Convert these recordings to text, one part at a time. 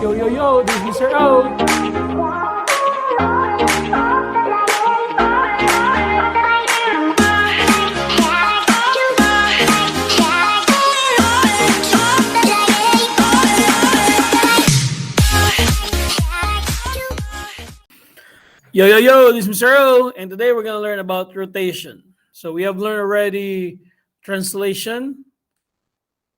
Yo, this is Mr. O. Yo, this is Mr. O, and today we're going to learn about rotation. So we have learned already translation,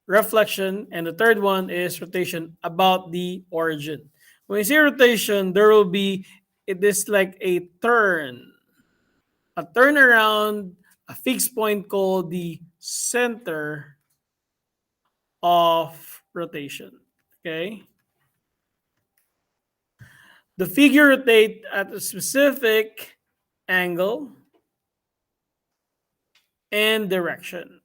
reflection, and the third one is rotation about the origin. When you say rotation, there will be, it is like a turn around a fixed point called the center of rotation. Okay? The figure rotates at a specific angle and direction.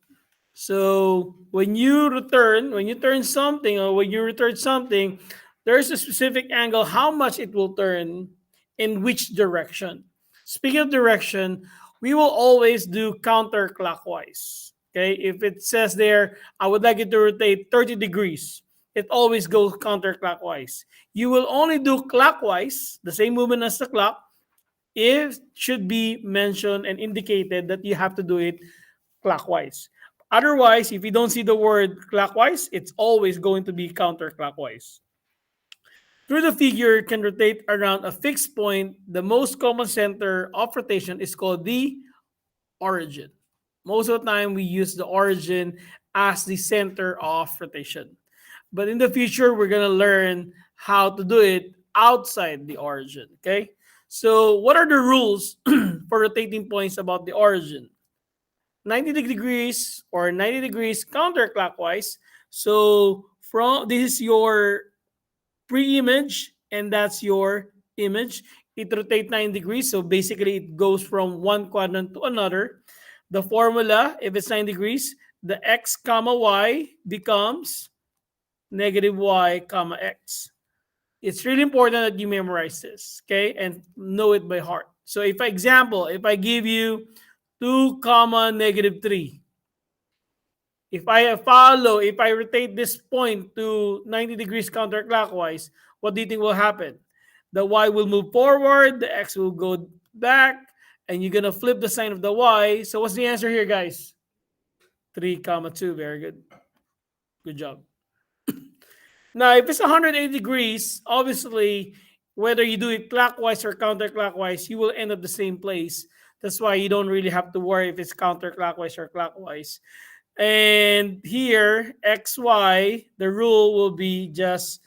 So when you turn something, or when you return something, there's a specific angle how much it will turn in which direction. Speaking of direction, we will always do counterclockwise. Okay, if it says there, I would like it to rotate 30 degrees, it always goes counterclockwise. You will only do clockwise, the same movement as the clock, if should be mentioned and indicated that you have to do it clockwise. Otherwise, if you don't see the word clockwise, it's always going to be counterclockwise. Through the figure can rotate around a fixed point. The most common center of rotation is called the origin. Most of the time, we use the origin as the center of rotation. But in the future, we're going to learn how to do it outside the origin. Okay? So what are the rules for rotating points about the origin? 90 degrees or 90 degrees counterclockwise. So from this is your pre-image and that's your image. It rotates 90 degrees. So basically it goes from one quadrant to another. The formula, if it's 90 degrees, the x comma y becomes negative y comma x. It's really important that you memorize this, okay, and know it by heart. So if I give you 2 comma negative 3, if I rotate this point to 90 degrees counterclockwise, what do you think will happen? The y will move forward, the x will go back, and you're going to flip the sign of the y. So what's the answer here, guys? 3 comma 2. Very good. Good job. Now, if it's 180 degrees, obviously, whether you do it clockwise or counterclockwise, you will end up the same place. That's why you don't really have to worry if it's counterclockwise or clockwise. And here, XY, the rule will be just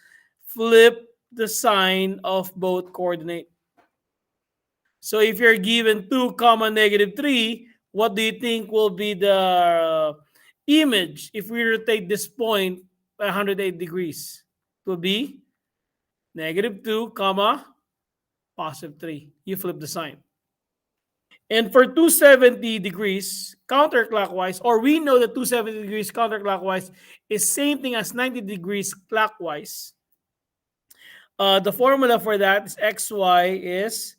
flip the sign of both coordinate. So if you're given 2 comma negative 3, what do you think will be the image if we rotate this point 108 degrees? It will be negative 2 comma positive 3. You flip the sign. And for 270 degrees counterclockwise, or we know that 270 degrees counterclockwise is same thing as 90 degrees clockwise. The formula for that is xy is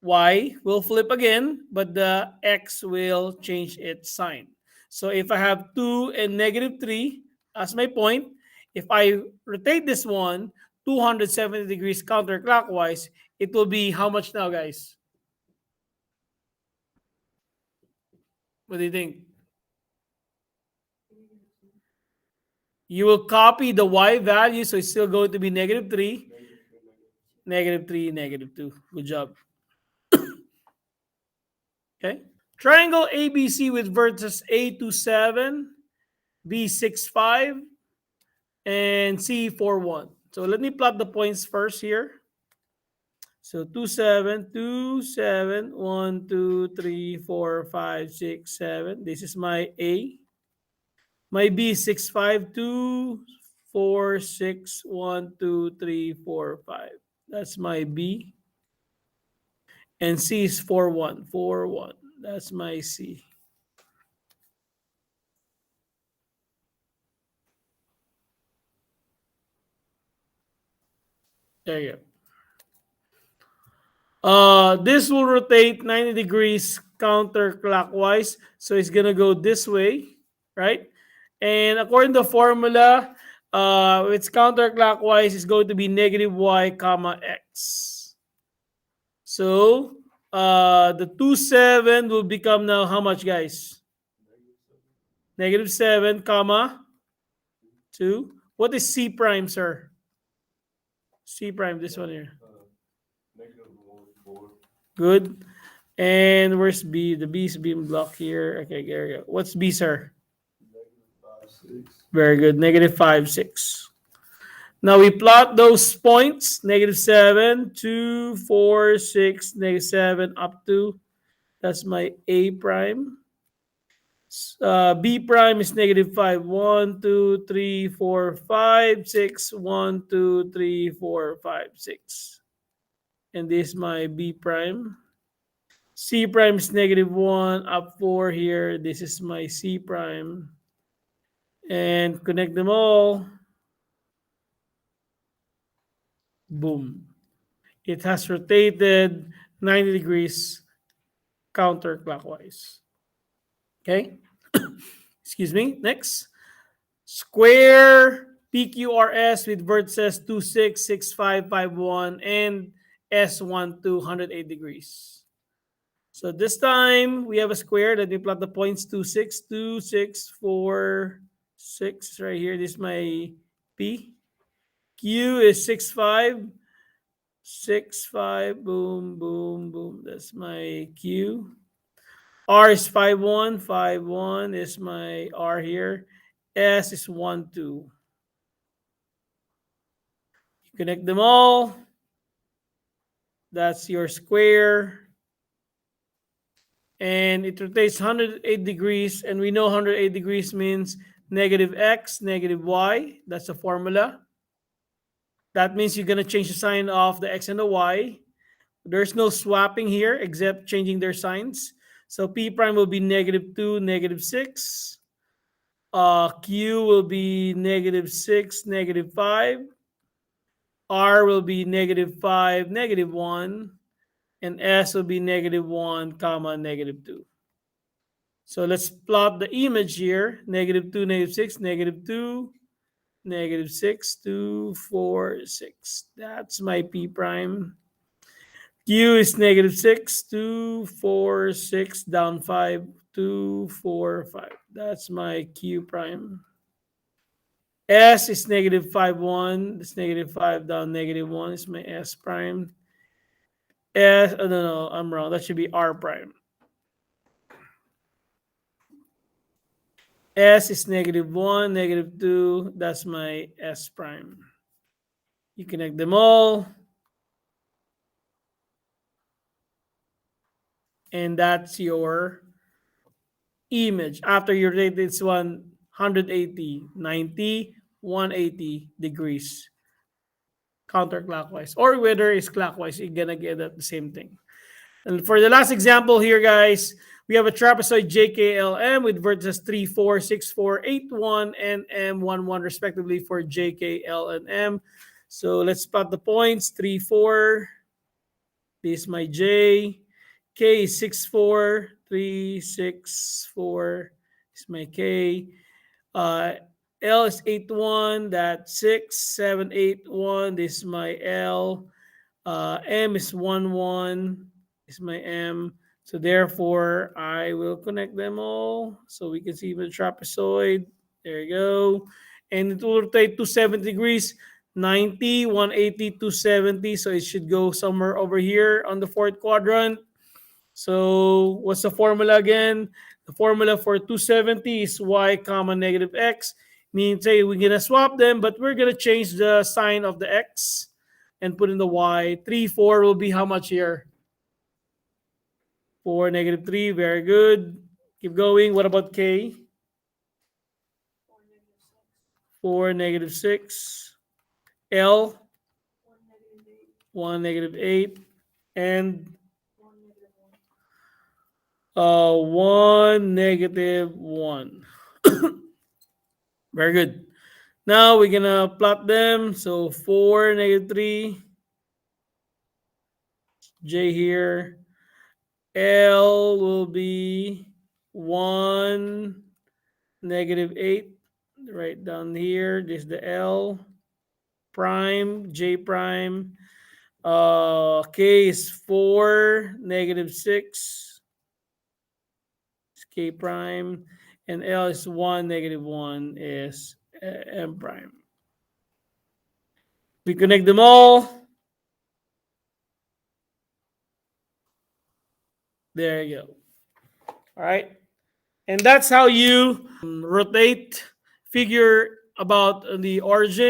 y will flip again, but the x will change its sign. So if I have 2 and negative 3 as my point, if I rotate this one 270 degrees counterclockwise, it will be how much now, guys? What do you think? You will copy the y value, so it's still going to be negative 3, negative 3, negative 2. Good job. Okay. Triangle ABC with vertices A27, B65, and C41. So let me plot the points first here. So 2, 7, 2, 7, 1, 2, 3, 4, 5, 6, 7. This is my A. My B is 6, 5, 2, 4, 6, 1, 2, 3, 4, 5. That's my B. And C is 4, 1, 4, 1. That's my C. There you go. This will rotate 90 degrees counterclockwise. So it's going to go this way, right? And according to the formula, Its counterclockwise is going to be negative y comma x. So the 2 7 will become now how much, guys? Negative 7 comma 2. What is c prime, sir? C prime, this one here. Good. And where's B? The B is being blocked here. Okay, there you go. What's B, sir? Very good. Negative 5, 6. Now we plot those points. Negative 7, 2, 4, 6, negative 7, up to. That's my A prime. B prime is negative 5. 1, 2, 3, 4, 5, 6. 1, 2, 3, 4, 5, 6. And this is my B prime. C prime is negative 1, up 4 here. This is my C prime. And connect them all. Boom. It has rotated 90 degrees counterclockwise. Okay? Excuse me. Next. Square PQRS with vertices 2, 6, 6, 5, 5, 1, and S1 to 108 degrees. So this time we have a square that we plot the points 2, 6, 2, 6, 4, 6 right here. This is my P. Q is 6, 5, 6, 5, boom, boom, boom. That's my Q. R is 5, 1, 5, 1 is my R here. S is 1, 2. You connect them all. That's your square. And it rotates 108 degrees. And we know 108 degrees means negative x, negative y. That's the formula. That means you're going to change the sign of the x and the y. There's no swapping here except changing their signs. So P prime will be negative 2, negative 6. Q will be negative 6, negative 5. R will be negative 5, negative 1. And S will be negative 1, comma, negative 2. So let's plot the image here. Negative 2, negative 6, negative 2, negative 6, 2, 4, 6. That's my P prime. Q is negative 6, 2, 4, 6, down 5, 2, 4, 5. That's my Q prime. S is negative 5, 1. That's negative 5 down negative 1 is my S prime. S, oh, no, I'm wrong. That should be R prime. S is negative 1, negative 2. That's my S prime. You connect them all. And that's your image. After you rotate this one 180, 90, 180 degrees counterclockwise. Or whether it's clockwise, you're going to get the same thing. And for the last example here, guys, we have a trapezoid JKLM with vertices 3, 4, 6, 4, 8, 1, and M, 1, 1, respectively for JKL and M. So let's spot the points. 3, 4. This is my J. K is 6, 4. 3, 6, 4. This is my K. L is 8, 1. That's 6, 7, 8, 1. This is my L. M is 1, 1. Is my M. So therefore, I will connect them all so we can see the trapezoid. There you go. And it will rotate 270 degrees, 90, 180, 270. So it should go somewhere over here on the fourth quadrant. So what's the formula again? The formula for 270 is y comma negative x. Meaning, say we're going to swap them, but we're going to change the sign of the x and put in the y. 3, 4 will be how much here? 4, negative 3. Very good. Keep going. What about K? 4, negative 6. L? 1, negative 8. And 1, negative 1. Very good. Now we're going to plot them. So 4, negative 3. J here. L will be 1, negative 8. right down here. This is the L prime, J prime. K is 4, negative 6, is K prime, and L is 1, negative 1 is M prime. We connect them all. There you go. All right. And that's how you rotate, figure about the origin